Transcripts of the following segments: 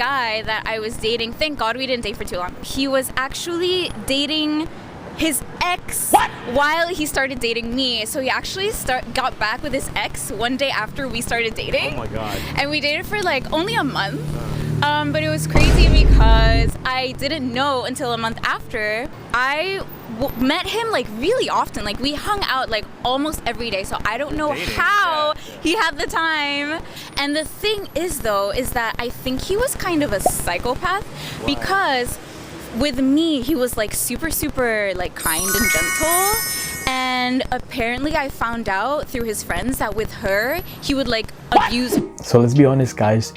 guy that I was dating, thank God we didn't date for too long. He was actually dating his ex while he started dating me. So he actually got back with his ex one day after we started dating. Oh my God. And we dated for like only a month. But it was crazy because I didn't know until a month after. I met him like really often. Like we hung out like almost every day. So I don't know how he had the time. And the thing is though, is that I think he was kind of a psychopath because with me, he was like super, super like kind and gentle. And apparently I found out through his friends that with her, he would like abuse. So let's be honest, guys.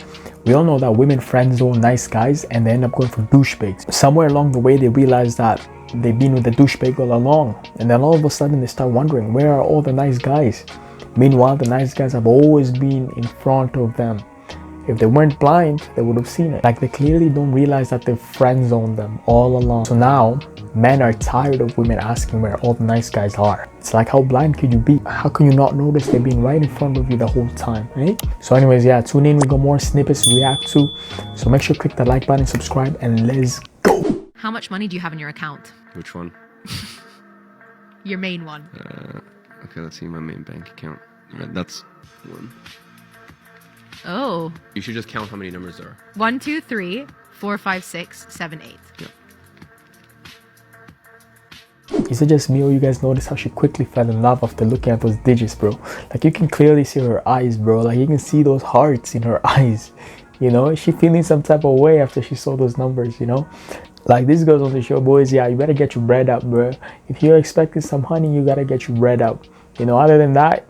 We all know that women friend zone nice guys and they end up going for douchebags. Somewhere along the way, they realize that they've been with the douchebag all along. And then all of a sudden they start wondering, where are all the nice guys? Meanwhile, the nice guys have always been in front of them. If they weren't blind, they would have seen it. Like they clearly don't realize that they've friend zoned them all along. So now, men are tired of women asking where all the nice guys are. It's like, how blind could you be? How can you not notice they're being right in front of you the whole time, right? So anyways, yeah, tune in. We got more snippets to react to. So make sure to click the like button, subscribe, and let's go. How much money do you have in your account? Which one? Your main one. Okay, let's see my main bank account. That's one. Oh. You should just count how many numbers there are. 1, 2, 3, 4, 5, 6, 7, 8. Yeah. Is it just me or you guys notice how she quickly fell in love after looking at those digits, bro? Like you can clearly see her eyes, bro. Like you can see those hearts in her eyes. You know, is she feeling some type of way after she saw those numbers, you know? Like this goes on to show, boys, yeah, you better get your bread up, bro. If you're expecting some honey, you gotta get your bread up. You know, other than that,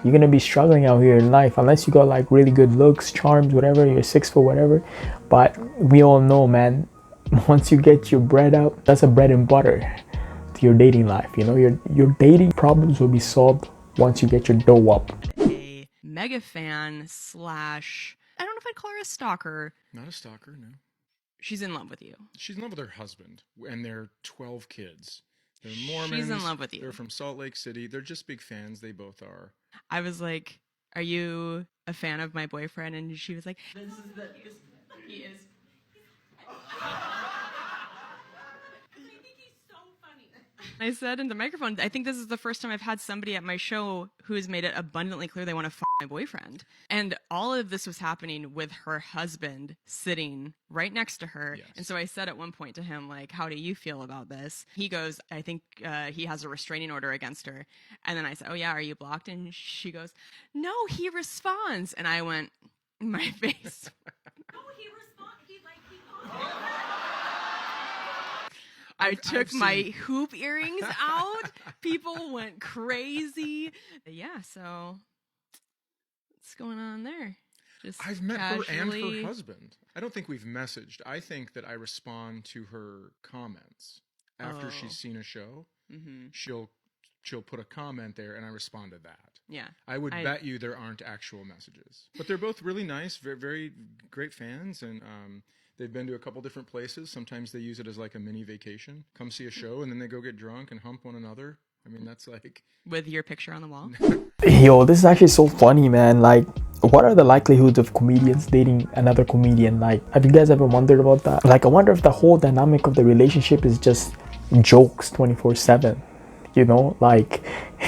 you're gonna be struggling out here in life unless you got like really good looks, charms, whatever, you're 6 foot, whatever. But we all know, man, once you get your bread up, that's a bread and butter to your dating life. You know, your dating problems will be solved once you get your dough up. A mega fan slash, I don't know if I'd call her a stalker. Not a stalker, no. She's in love with you. She's in love with her husband and their 12 kids. They're Mormons. She's in love with you. They're from Salt Lake City. They're just big fans. They both are. I was like, are you a fan of my boyfriend? And she was like, he is. I said in the microphone, I think this is the first time I've had somebody at my show who has made it abundantly clear they want to f my boyfriend. And all of this was happening with her husband sitting right next to her. Yes. And so I said at one point to him, like, how do you feel about this? He goes, I think he has a restraining order against her. And then I said, oh yeah, are you blocked? And she goes, no, he responds. And I went, my face. No, he responds. I took my hoop earrings out. People went crazy. Yeah, so what's going on there? Just I've met casually... her and her husband. I don't think we've messaged. I think that I respond to her comments after she's seen a show. Mm-hmm. She'll put a comment there, and I respond to that. Yeah, I would bet you there aren't actual messages, but they're both really nice, very, very great fans, and they've been to a couple different places. Sometimes they use it as like a mini vacation. Come see a show, and then they go get drunk and hump one another. I mean, that's like... With your picture on the wall? Yo, this is actually so funny, man. Like, what are the likelihoods of comedians dating another comedian? Like, have you guys ever wondered about that? Like, I wonder if the whole dynamic of the relationship is just jokes 24/7. You know, like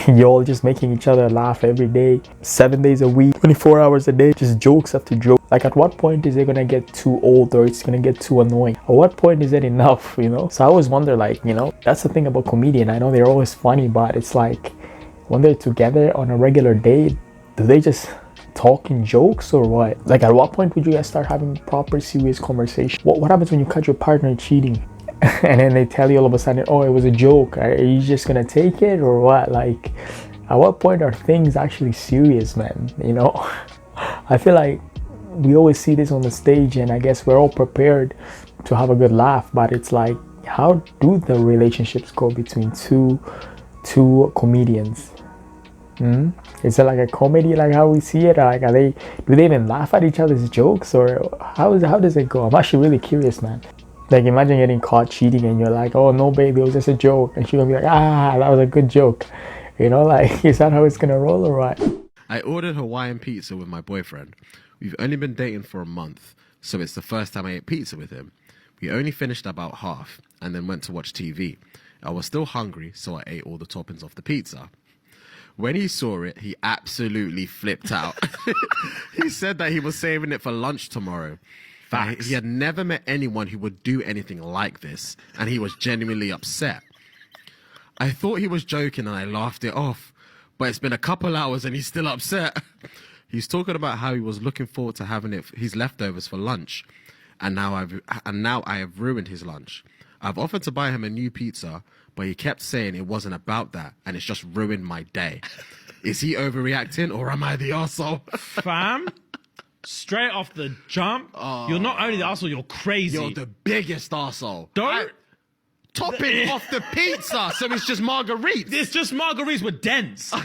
you're all just making each other laugh every day, 7 days a week, 24 hours a day, just jokes after joke. Like, at what point is it gonna get too old or it's gonna get too annoying? At what point is it enough, you know? So I always wonder, like, you know, that's the thing about comedian. I know they're always funny, but it's like when they're together on a regular day, do they just talk in jokes or what? Like, at what point would you guys start having proper serious conversation? What happens when you catch your partner cheating? And then they tell you all of a sudden, oh, it was a joke. Are you just gonna take it or what? Like, at what point are things actually serious, man? You know, I feel like we always see this on the stage, and I guess we're all prepared to have a good laugh, but it's like, how do the relationships go between two comedians? Is it like a comedy, like how we see it? Like, do they even laugh at each other's jokes, or how does it go? I'm actually really curious, man. Like, imagine getting caught cheating and you're like, oh no baby, it was just a joke, and she's gonna be like, that was a good joke, you know? Like, is that how it's gonna roll or what? I ordered Hawaiian pizza with my boyfriend. We've only been dating for a month, so it's the first time I ate pizza with him. We only finished about half and then went to watch TV. I was still hungry, so I ate all the toppings off the pizza. When he saw it, he absolutely flipped out. He said that he was saving it for lunch tomorrow. Facts. He had never met anyone who would do anything like this, and he was genuinely upset. I thought he was joking and I laughed it off, but it's been a couple hours and he's still upset. He's talking about how he was looking forward to having his leftovers for lunch, and now I have ruined his lunch. I've offered to buy him a new pizza, but he kept saying it wasn't about that, and it's just ruined my day. Is he overreacting, or am I the arsehole? Fam, straight off the jump, you're not only the arsehole, you're crazy. You're the biggest arsehole. Don't... Topping off the pizza, so it's just marguerites. It's just marguerites with dents. Oh,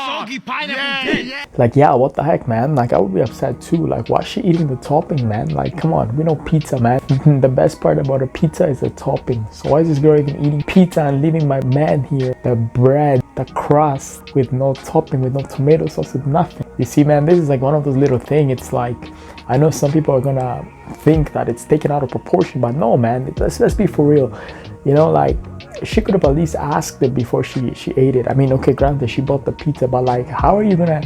Soggy pineapple dents. yeah. Like, yeah, what the heck, man? Like, I would be upset too. Like, why is she eating the topping, man? Like, come on, we know pizza, man. The best part about a pizza is the topping. So why is this girl even eating pizza and leaving my man here the bread, the crust, with no topping, with no tomato sauce, with nothing? You see, man, this is like one of those little things. It's like, I know some people are gonna think that it's taken out of proportion, but no, man, let's be for real. You know, like, she could have at least asked it before she ate it. I mean, okay, granted, she bought the pizza, but like, how are you gonna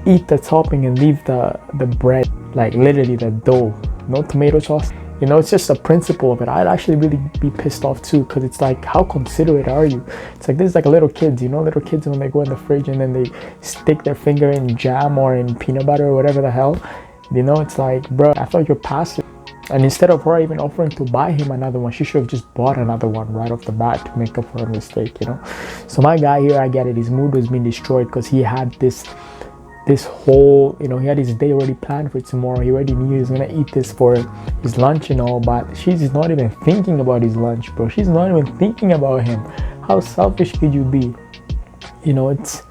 eat the topping and leave the bread, like literally the dough, no tomato sauce? You know, it's just a principle of it. I'd actually really be pissed off too, because it's like, how considerate are you? It's like, this is like little kids, you know, little kids when they go in the fridge and then they stick their finger in jam or in peanut butter or whatever the hell. You know, it's like, bro, I thought you're past it. And instead of her even offering to buy him another one, she should have just bought another one right off the bat to make up for her mistake, you know? So my guy here, I get it, his mood was being destroyed because he had this whole, you know, he had his day already planned for tomorrow. He already knew he was gonna eat this for his lunch and all, but she's not even thinking about his lunch, bro. She's not even thinking about him. How selfish could you be? You know, it's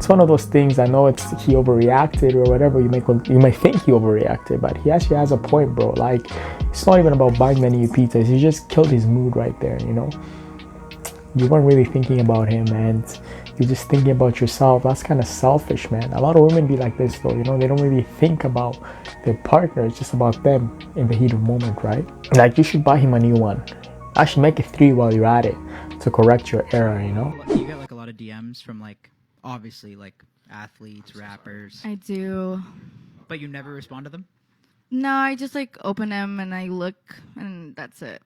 one of those things. I know he overreacted or whatever. You may think he overreacted, but he actually has a point, bro. Like, it's not even about buying many pizzas. He just killed his mood right there, you know? You weren't really thinking about him, and you're just thinking about yourself. That's kind of selfish, man. A lot of women be like this, though, you know? They don't really think about their partner. It's just about them in the heat of the moment, right? Like, you should buy him a new one. Actually, make it 3 while you're at it to correct your error, you know? You get like a lot of DMs from like, obviously, like athletes, rappers. I do. But you never respond to them? No, I just like open them and I look and that's it.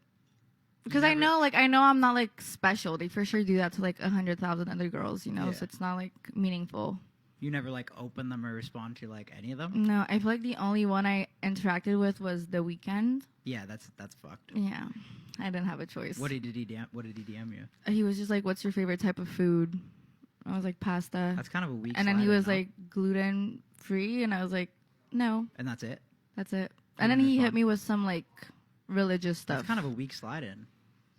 Because I know I'm not like special. They for sure do that to like 100,000 other girls, you know, so it's not like meaningful. You never like open them or respond to like any of them? No, I feel like the only one I interacted with was The Weeknd. Yeah, that's fucked. Yeah, I didn't have a choice. What did he DM you? He was just like, "What's your favorite type of food?" I was like, "Pasta." That's kind of a weak. And then he was like, "Gluten free," and I was like, "No." And that's it. That's it. And then he hit me with some like religious stuff. That's kind of a weak slide in.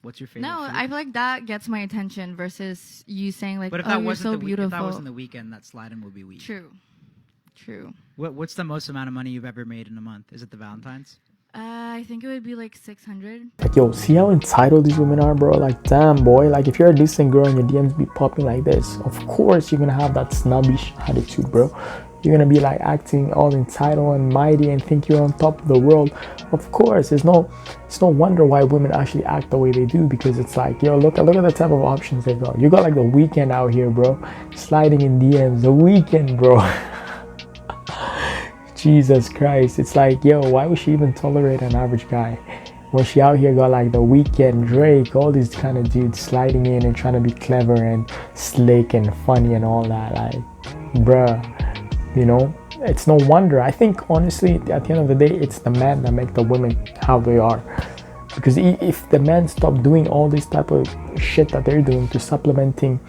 What's your favorite? No, food? I feel like that gets my attention versus you saying like, but if "Oh, that you're wasn't so beautiful." If that wasn't The Weeknd, that slide in would be weak. True. What's the most amount of money you've ever made in a month? Is it the Valentine's? I think it would be like 600. Like, yo, see how entitled these women are, bro? Like, damn, boy. Like, if you're a decent girl and your DMs be popping like this, of course you're gonna have that snobbish attitude, bro. You're gonna be like acting all entitled and mighty and think you're on top of the world. Of course, it's no wonder why women actually act the way they do, because it's like, yo, look at the type of options they got. You got like The Weeknd out here, bro, sliding in DMs. The Weeknd, bro. Jesus Christ. It's like, yo, why would she even tolerate an average guy when she out here got like The Weeknd, Drake, all these kind of dudes sliding in and trying to be clever and slick and funny and all that? Like, bruh, you know, it's no wonder. I think honestly at the end of the day, it's the men that make the women how they are. Because if the men stop doing all this type of shit that they're doing to supplementing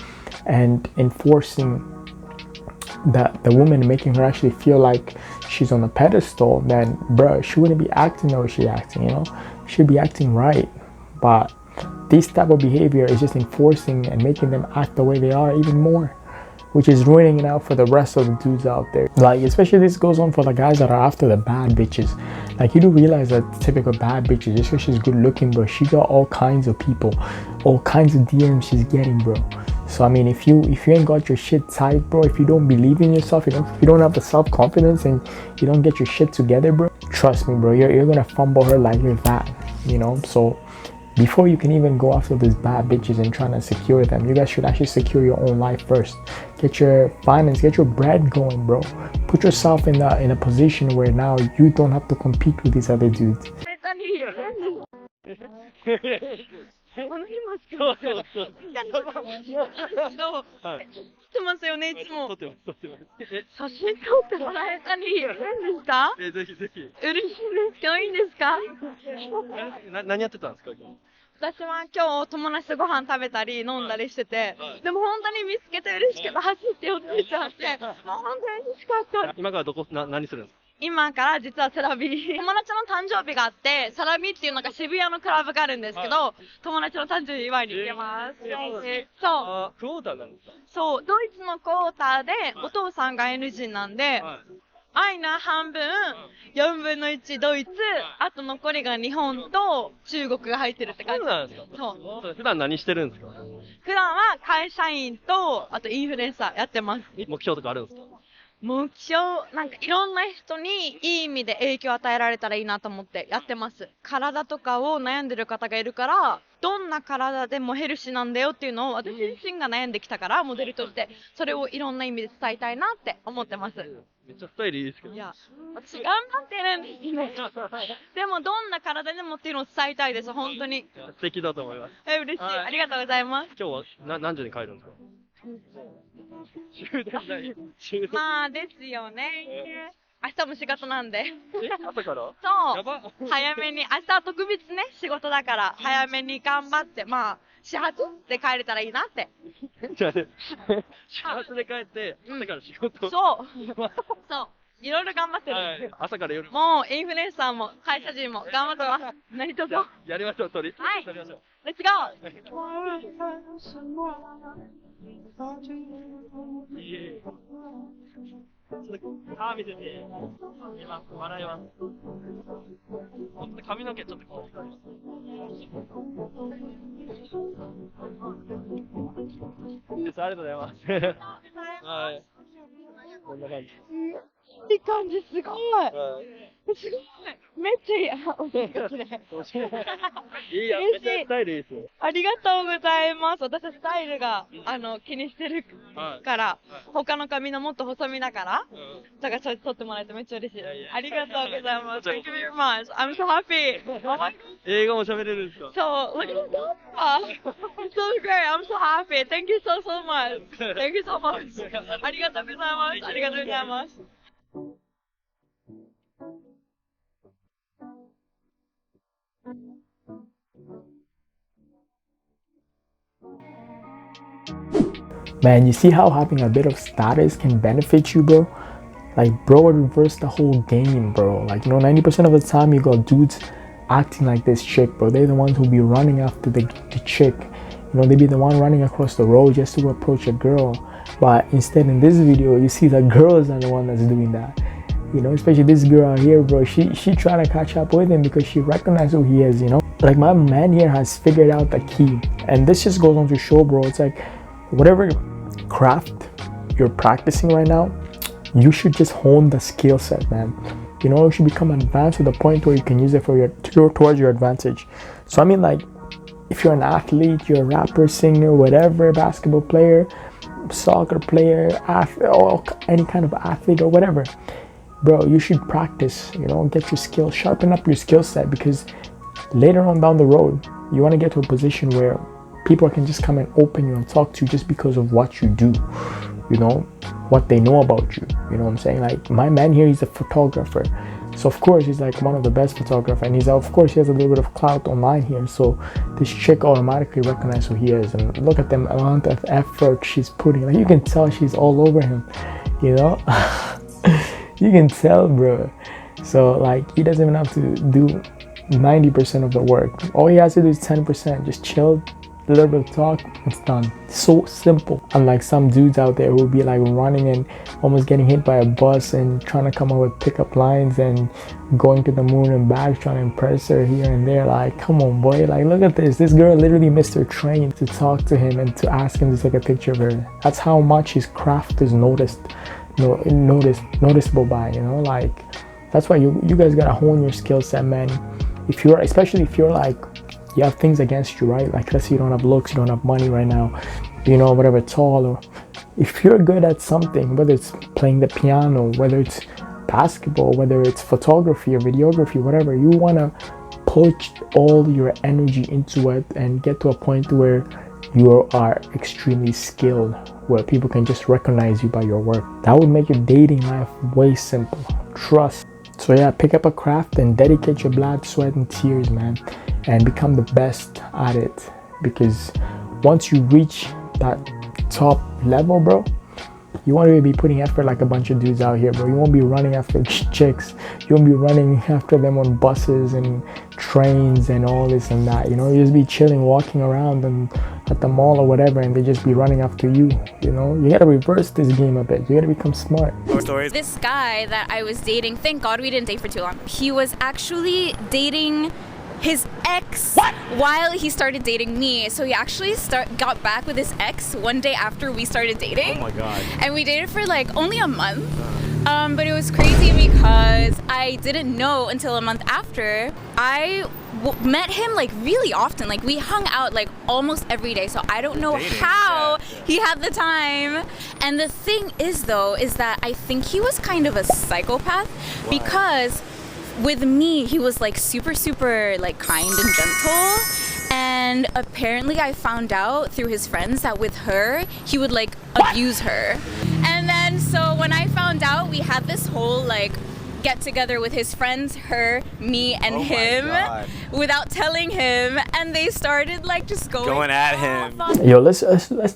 and enforcing the woman, making her actually feel like she's on a pedestal, then bruh, she wouldn't be acting the way she's acting, you know? She'd be acting right. But this type of behavior is just enforcing and making them act the way they are even more, which is ruining it out for the rest of the dudes out there. Like, especially this goes on for the guys that are after the bad bitches. Like, you do realize that typical bad bitches, just because she's good looking, bro, she got all kinds of people, all kinds of DMs she's getting, bro. So I mean, if you ain't got your shit tight, bro, if you don't believe in yourself, if you don't have the self-confidence and you don't get your shit together, bro, trust me, bro, you're gonna fumble her like that, you know. So before you can even go after these bad bitches and trying to secure them, you guys should actually secure your own life first. Get your finance, get your bread going, bro. Put yourself in a position where now you don't have to compete with these other dudes. ってますよね、いつも。写真撮ってもらえたり、いいんですか？ぜひぜひ。嬉しいですか？いいんですか？何やってたんですか？私は今日友達とご飯食べたり飲んだりしてて、でも本当に見つけて嬉しくて走って寄ってちゃって、もう本当に嬉しかった。今から何するんですか？今から実はセラビ友達の誕生日があって、セラビっていうのが渋谷のクラブがあるんですけど、友達の誕生日祝いに行けます。そう。クォーターなんですか？そう、ドイツのクォーターでお父さんが N 人なんで、アイナ半分、4分の1ドイツ、あと残りが日本と中国が入ってるって感じ。そうなんですか？そう。普段何してるんですか？普段は会社員と、あとインフルエンサーやってます。目標とかあるんですか？目標、なんかいろんな人にいい意味で影響を与えられたらいいなと思ってやってます。体とかを悩んでる方がいるから、どんな体でもヘルシーなんだよっていうのを私自身が悩んできたから、モデルとして、それをいろんな意味で伝えたいなって思ってます。めっちゃスタイルいいですけど。いや、私頑張ってるんですね。でもどんな体でもっていうのを伝えたいです、本当に。素敵だと思います。嬉しい。ありがとうございます。今日は何時に帰るんですか？まあですよね。明日も仕事なんで。朝から？そう。早めに、明日は特別ね、仕事だから、早めに頑張って、まあ、始発で帰れたらいいなって。じゃあね、始発で帰って、朝から仕事。そう。そう。いろいろ頑張ってる。朝から夜。もう、インフルエンサーも、会社人も頑張ってます。何卒。やりましょう、取りましょう。レッツゴー！歯見せて、今、笑います。ほんと髪の毛ちょっとこう。いいです、ありがとうございます。はい。こんな感じ。いい感じ、すごい。すごい。めっちゃいい。お手がきれい。いいや、めっちゃスタイルいいですよ。ありがとうございます。私はスタイルが、気にしてるから、他の髪のもっと細身だから、だからそれ撮ってもらえてめっちゃ嬉しい。ありがとうございます。Thank you very much. I'm so happy. 英語も喋れるんですか？そう。Look at that. It's so great. I'm so happy. Thank you so much. Thank you so much. ありがとうございます。ありがとうございます。Man, you see how having a bit of status can benefit you, bro? Like, bro, it reversed the whole game, bro. Like, 90% of the time you got dudes acting like this chick, bro. They're the ones who'll be running after the chick. They be the one running across the road just to approach a girl. But instead, in this video, you see the girls are the one that's doing that. Especially this girl out here, bro. She trying to catch up with him because she recognizes who he is, Like, my man here has figured out the key. And this just goes on to show, bro, it's like, whatever craft you're practicing right now, you should just hone the skill set, man. You should become advanced to the point where you can use it towards your advantage. So I mean, like, if you're an athlete, you're a rapper, singer, whatever, basketball player, soccer player, or any kind of athlete or whatever, bro, you should practice, get your skills, sharpen up your skill set, because later on down the road, you want to get to a position where people can just come and open you and talk to you just because of what you do, what they know about you. You know what I'm saying? Like, my man here, he's a photographer. So of course he's like one of the best photographers, and of course he has a little bit of clout online here. So this chick automatically recognizes who he is, and look at the amount of effort she's putting. Like, you can tell she's all over him, you can tell, bro. So like, he doesn't even have to do 90% of the work. All he has to do is 10%. Just chill, a little bit of talk, it's done. So simple. Unlike some dudes out there who will be like running and almost getting hit by a bus and trying to come up with pickup lines and going to the moon and back, trying to impress her here and there. Like, come on, boy. Like, look at this. This girl literally missed her train to talk to him and to ask him to take a picture of her. That's how much his craft is noticeable by, like, That's why you guys gotta hone your skill set, man. Especially if you're like, you have things against you, right? Like, let's say you don't have looks, you don't have money right now, you know, whatever, tall, or if you're good at something, whether it's playing the piano, whether it's basketball, whether it's photography or videography, whatever, you want to put all your energy into it and get to a point where you are extremely skilled, where people can just recognize you by your work. That would make your dating life way simple. Trust. So yeah, pick up a craft and dedicate your blood, sweat, and tears, man, and become the best at it. Because once you reach that top level, bro, you won't really be putting effort like a bunch of dudes out here, bro. You won't be running after chicks. You won't be running after them on buses and trains and all this and that. You know, you just be chilling, walking around and at the mall or whatever, and they just be running after you. You know, you gotta reverse this game a bit. You gotta become smart. This guy that I was dating, thank God we didn't date for too long. He was actually dating his ex while he started dating me. So he actually got back with his ex one day after we started dating. Oh my God. And we dated for like only a month. But it was crazy because I didn't know until a month after. I met him like really often. Like we hung out like almost every day. So I don't know how he had the time. And the thing is though, is that I think he was kind of a psychopath because with me, he was like super like kind and gentle, and apparently I found out through his friends that with her, he would like abuse her. And then so when I found out, we had this whole like get together with his friends, her, me, and him without telling him, and they started like just going at him. Yo, let's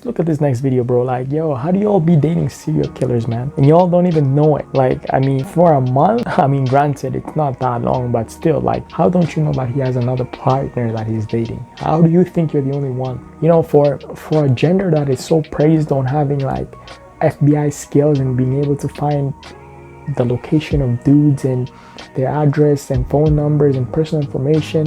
look at this next video, bro. Like, yo, how do y'all be dating serial killers, man? And y'all don't even know it. Like, I mean, for a month, I mean, granted, it's not that long, but still, like, how don't you know that he has another partner that he's dating? How do you think you're the only one? You know, for a gender that is so praised on having like FBI skills and being able to find the location of dudes and their address and phone numbers and personal information,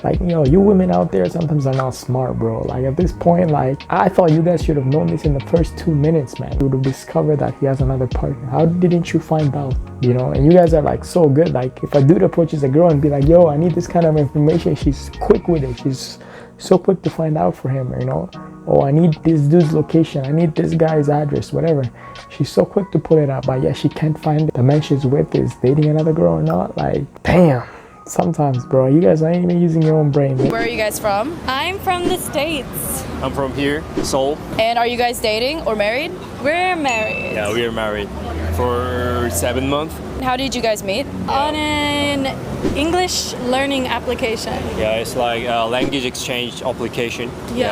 like, you know, you women out there sometimes are not smart, bro. Like at this point, like I thought you guys should have known this in the first 2 minutes, man. You would have discovered that he has another partner. How didn't you find out? You know, and you guys are like so good. Like if a dude approaches a girl and be like, yo, I need this kind of information, she's quick with it. She's so quick to find out for him, you know. Oh, I need this dude's location, I need this guy's address, whatever. She's so quick to pull it up, but yeah, she can't find it. The man she's with is dating another girl or not. Like, damn. Sometimes, bro, you guys ain't even using your own brain. Where are you guys from? I'm from the States. I'm from here, Seoul. And are you guys dating or married? We're married. Yeah, we are married for 7 months. How did you guys meet? On an English learning application. Yeah, it's like a language exchange application. Yeah.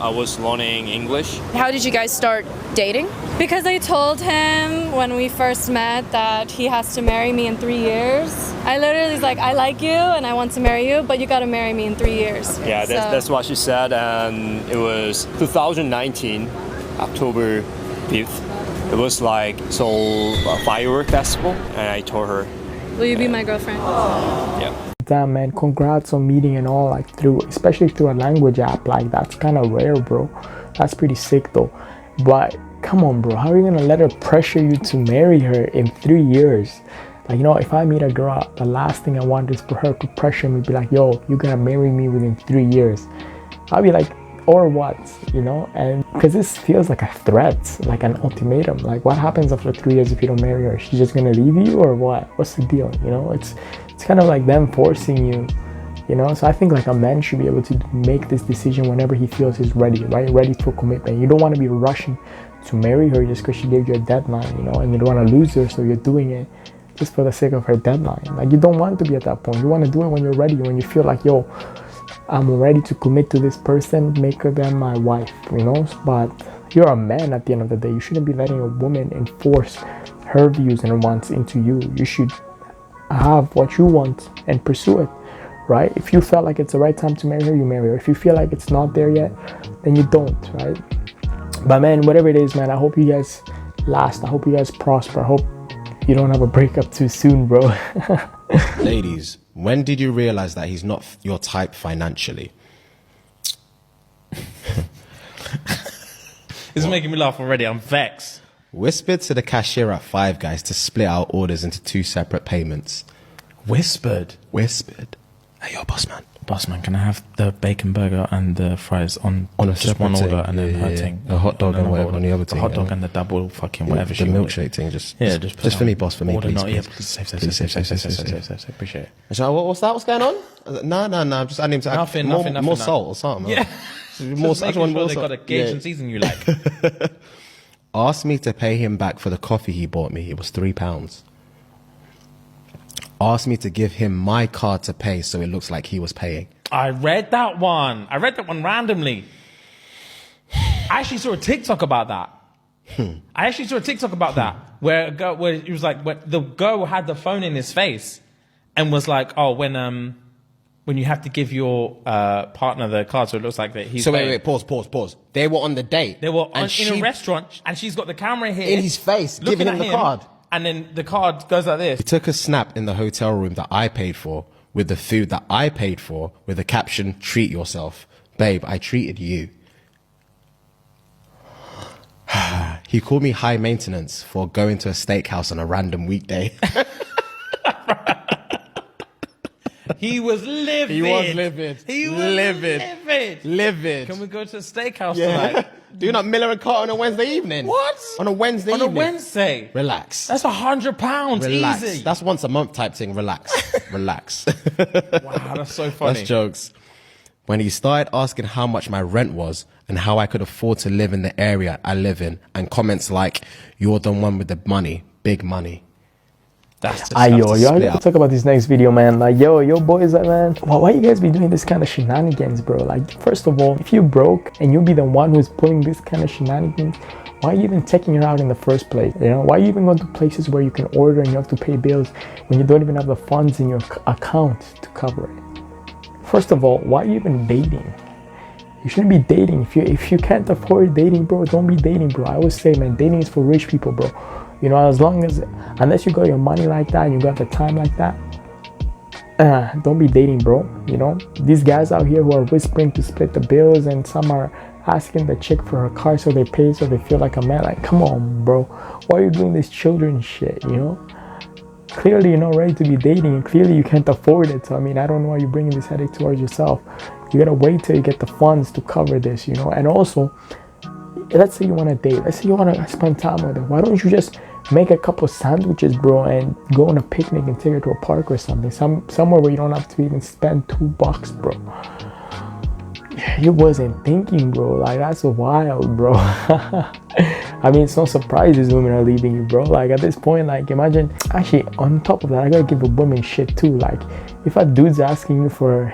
I was learning English. How did you guys start dating? Because I told him when we first met that he has to marry me in 3 years. I literally was like, I like you and I want to marry you, but you gotta marry me in 3 years. Yeah, that's what she said, and it was 2019, October 5th. It was like a firework festival, and I told her. Will you be my girlfriend? Yeah. Damn, man, congrats on meeting and all, like especially through a language app. Like that's kind of rare, bro. That's pretty sick though. But come on, bro, how are you gonna let her pressure you to marry her in 3 years? Like, you know, if I meet a girl, the last thing I want is for her to pressure me, be like, yo, you gotta marry me within 3 years. I'll be like, or what, you know? And because this feels like a threat, like an ultimatum. Like, what happens after 3 years if you don't marry her? She's just gonna leave you, or what? What's the deal? You know, it's kind of like them forcing you, you know? So I think like a man should be able to make this decision whenever he feels he's ready, right? Ready for commitment. You don't want to be rushing to marry her just because she gave you a deadline, you know, and you don't want to lose her, so you're doing it just for the sake of her deadline. Like, you don't want to be at that point. You want to do it when you're ready, when you feel like, yo, I'm ready to commit to this person, make her then my wife, you know? But you're a man at the end of the day. You shouldn't be letting a woman enforce her views and wants into you. You should have what you want and pursue it, right? If you felt like it's the right time to marry her, you marry her. If you feel like it's not there yet, then you don't, right? But man, whatever it is, man, I hope you guys last. I hope you guys prosper. I hope you don't have a breakup too soon, bro. Ladies, when did you realize that he's not your type financially? It's making me laugh already. I'm vexed. Whispered to the cashier at Five Guys to split our orders into 2 separate payments. Whispered. Hey, yo, boss man. Boss man, can I have the bacon burger and the fries on a just one separate order, thing? and then Yeah, her yeah. thing, The hot dog and whatever on the other the thing, hot dog yeah. and the double fucking Yeah, whatever. the she wanted. milkshake thing, just put for on me, boss, for me, order please, not- yeah, please. safe. Appreciate it. And so, what's that? What's going on? I was like, no, I'm just adding Nothing, more nothing. salt or something. Yeah. More Just making sure they salt. got a gauge and season you like. Asked me to pay him back for the coffee he bought me. It was £3. Asked me to give him my card to pay so it looks like he was paying. I read that one. randomly. I actually saw a TikTok about that. Where a girl, where it was like, where the girl had the phone in his face and was like, oh, when you have to give your partner the card so it looks like that he's So paying. wait, pause. They were on the date. They were and in a restaurant and she's got the camera here. in his face, looking giving him at the card. And then the card goes like this. He took a snap in the hotel room that I paid for with the food that I paid for with the caption, treat yourself. Babe, I treated you. He called me high maintenance for going to a steakhouse on a random weekday. He was livid. He was livid. Livid. Can we go to a steakhouse Yeah. tonight? Do you not Miller and Carter on a Wednesday evening? What? On a Wednesday On evening? a Wednesday? Relax. That's £100 Relax. easy. That's once a month type thing. Relax. Relax. Wow, that's so funny. That's jokes. When he started asking how much my rent was and how I could afford to live in the area I live in, and comments like, you're the one with the money, big money. That's I gotta talk about this next video, man. Like, yo, boys, man. Why you guys be doing this kind of shenanigans, bro? Like, first of all, if you broke and you be the one who's pulling this kind of shenanigans, why are you even taking her out in the first place? You know, why are you even going to places where you can order and you have to pay bills when you don't even have the funds in your account to cover it? First of all, why are you even dating? You shouldn't be dating. If you can't afford dating, bro, don't be dating, bro. I always say, man, dating is for rich people, bro. You know, unless you got your money like that and you got the time like that, don't be dating, bro. You know, these guys out here who are whispering to split the bills, and some are asking the chick for her car so they pay so they feel like a man. Like, come on, bro. Why are you doing this children shit, you know? Clearly you're not ready to be dating, and clearly you can't afford it. So, I mean, I don't know why you're bringing this headache towards yourself. You gotta wait till you get the funds to cover this, you know? And also, let's say you want to date. Let's say you want to spend time with her. Why don't you just make a couple sandwiches, bro, and go on a picnic and take her to a park or something? Somewhere where you don't have to even spend $2, bro. You wasn't thinking, bro. Like, that's wild, bro. I mean, it's no surprise these women are leaving you, bro. Like, at this point, like, imagine. Actually, on top of that, I gotta give a woman shit too. Like, if a dude's asking you for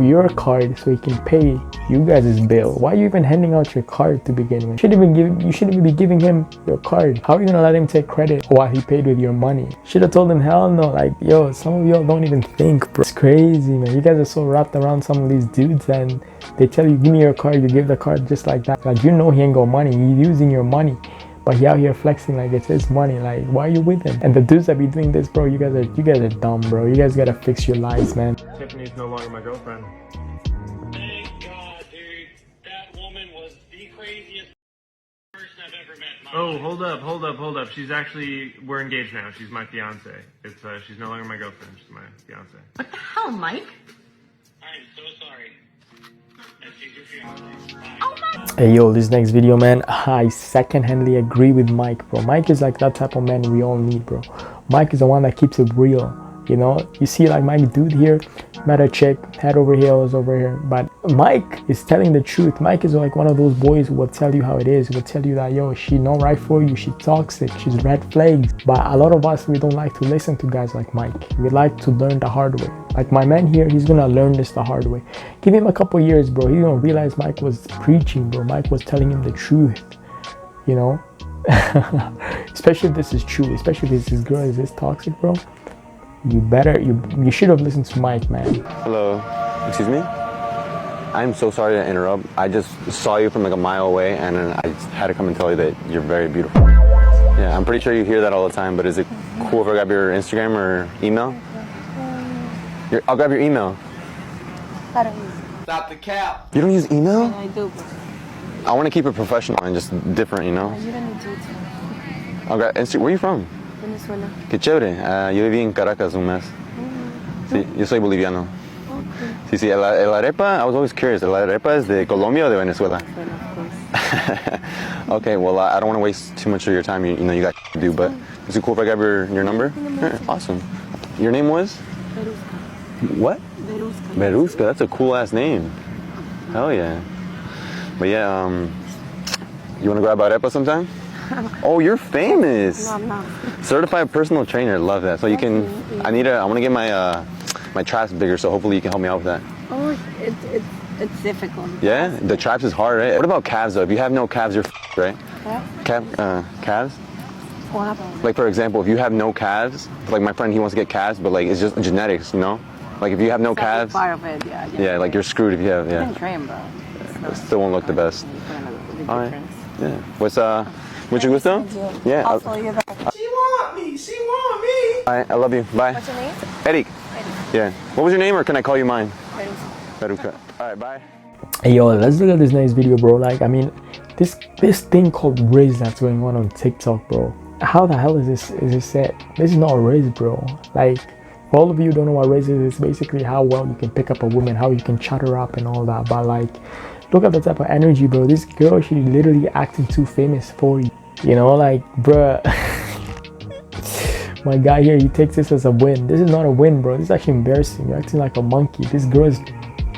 your card so he can pay you guys' bill, why are you even handing out your card to begin with? You shouldn't even be giving him your card. How are you gonna let him take credit while he paid with your money? Should have told him, hell no. Like, yo, some of y'all don't even think, bro. It's crazy, man. You guys are so wrapped around some of these dudes, and they tell you, give me your card, you give the card just like that. Like, you know he ain't got money. He's using your money, but he out here flexing like it's his money. Like, why are you with him? And the dudes that be doing this, bro, you guys are dumb, bro. You guys gotta fix your lives, man. Tiffany's no longer my girlfriend. Thank God, dude. That woman was the craziest person I've ever met in my Oh, life. hold up. We're engaged now. She's my fiance. She's no longer my girlfriend. She's my fiance. What the hell, Mike? I'm so sorry. And she's your fiance. Bye. Oh my. Hey, yo, this next video, man, I second-handedly agree with Mike, bro. Mike is like that type of man we all need, bro. Mike is the one that keeps it real. You know, you see, like, my dude here met a chick, head over heels over here, but Mike is telling the truth. Mike is like one of those boys who will tell you how it is. He will tell you that, yo, she not right for you, she toxic, she's red flags. But a lot of us, we don't like to listen to guys like Mike. We like to learn the hard way. Like my man here, he's gonna learn this the hard way. Give him a couple years, bro. He's gonna realize Mike was preaching, bro. Mike was telling him the truth, you know. Especially if this is true, especially if this girl is this toxic, bro. You should have listened to Mike, man. Hello, excuse me? I'm so sorry to interrupt. I just saw you from like a mile away, and I just had to come and tell you that you're very beautiful. Yeah, I'm pretty sure you hear that all the time, but is it cool if I grab your Instagram or email? I'll grab your email. I don't use it. Stop the cap. You don't use email? I do. I want to keep it professional and just different, you know? You don't need to. Okay, where are you from? Venezuela. Qué chévere. Yo viví en Caracas un mes. Sí, yo soy boliviano. Sí, sí, el arepa, I was always curious. ¿El arepa es de Colombia o de Venezuela? Okay, well, I don't want to waste too much of your time. You know, you got to do, but is it cool if I grab your number? Awesome. Your name was? What? Veruska. That's a cool ass name. Hell yeah. But yeah, you want to grab arepa sometime? Oh, you're famous. No, I'm not. Certified personal trainer. Love that. So you can. I want to get my my traps bigger. So hopefully you can help me out with that. Oh, it's difficult. Yeah, the traps is hard, right? What about calves though? If you have no calves, you're right? What? Calves? What happened? Like for example, if you have no calves, like my friend, he wants to get calves, but like it's just genetics, you know? Like if you have no calves, Part of it, yeah. yeah, like you're screwed if you have, You yeah. can train, bro. It still won't look the best. All right. Yeah. What's mucho gusto? Yeah. I'll follow you back. She want me. All right, I love you. Bye. What's your name? Eric. Yeah. What was your name, or can I call you mine? Veruca. All right, bye. Hey yo, let's look at this nice video, bro. Like, I mean, this thing called Riz that's going on TikTok, bro. How the hell is this set? This is not Riz, bro. Like, for all of you who don't know what Riz is, it's basically how well you can pick up a woman, how you can chat her up and all that. But like, look at the type of energy, bro. This girl, she literally acting too famous for you. You know, like, bruh. My guy here, he takes this as a win. This is not a win, bro. This is actually embarrassing. You're acting like a monkey. This girl is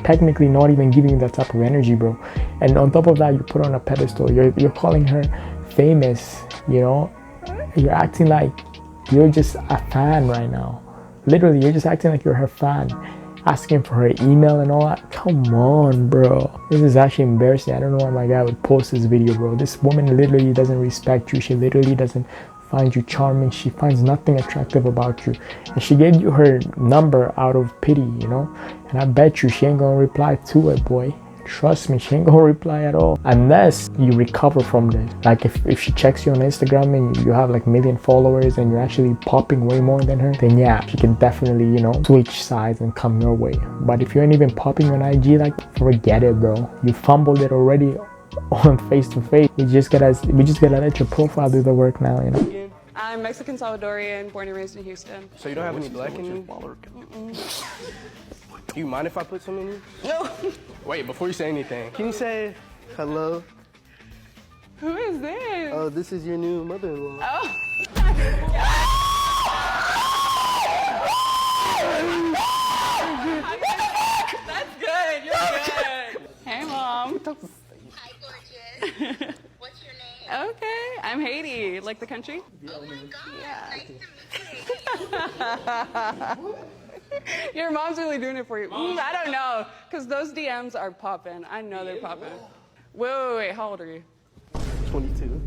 technically not even giving you that type of energy, bro. And on top of that, you put her on a pedestal. You're calling her famous, you know? You're acting like you're just a fan right now. Literally, you're just acting like you're her fan. Asking for her email and all that. Come on, bro. This is actually embarrassing. I don't know why my guy would post this video, bro. This woman literally doesn't respect you. She literally doesn't find you charming. She finds nothing attractive about you. And she gave you her number out of pity, you know? And I bet you she ain't gonna reply to it, boy. Trust me, she ain't gonna reply at all. Unless you recover from this. Like if she checks you on Instagram and you have like 1 million followers and you're actually popping way more than her, then yeah, she can definitely, you know, switch sides and come your way. But if you ain't even popping on IG, like, forget it, bro. You fumbled it already on face to face. We just gotta let your profile do the work now, you know. I'm Mexican Salvadorian, born and raised in Houston. So you don't have any black in you? Do you mind if I put some in you? No. Wait, before you say anything, can you say hello? Who is this? Oh, this is your new mother-in-law. Oh. That's good. You're good. Hey, Mom. Hi, gorgeous. What's your name? Okay, I'm Haiti, like the country. Oh my God. Yeah. Your mom's really doing it for you. I don't know, because those DMs are popping. I know they're popping. Wait. How old are you? 22.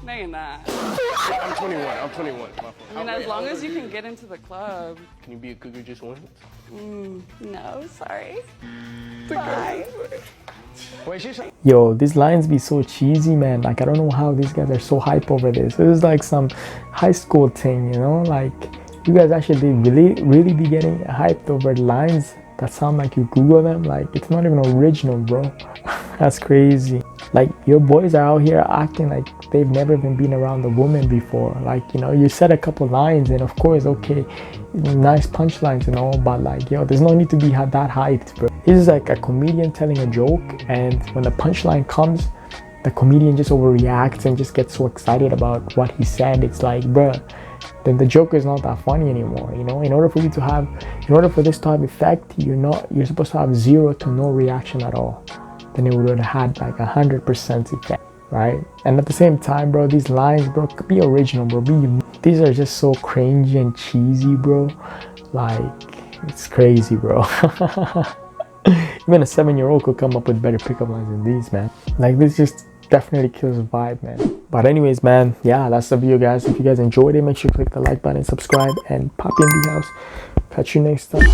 No, you're not. I'm 21. My fault. I mean, as long as you can get into the club. Can you be a cougar just once? No, sorry. Bye. Yo, these lines be so cheesy, man. Like, I don't know how these guys are so hype over this. This is like some high school thing, you know? Like, you guys actually really be getting hyped over lines that sound like you Google them. Like, it's not even original, bro. That's crazy. Like, your boys are out here acting like they've never even been around a woman before. Like, you know, you said a couple lines and of course, okay, nice punchlines and all, but like, yo, there's no need to be that hyped, bro. This is like a comedian telling a joke, and when the punchline comes, the comedian just overreacts and just gets so excited about what he said. It's like, bro, then the joke is not that funny anymore, you know? In order for this to have effect, you're supposed to have 0 to no reaction at all. Then it would have had like 100% effect, right? And at the same time, bro, these lines, bro, could be original, bro. These are just so cringy and cheesy, bro. Like, it's crazy, bro. Even a 7-year-old could come up with better pickup lines than these, man. Like, this just definitely kills the vibe, man. But anyways, man, yeah, that's the video, guys. If you guys enjoyed it, make sure to click the like button, subscribe, and pop in the house. Catch you next time.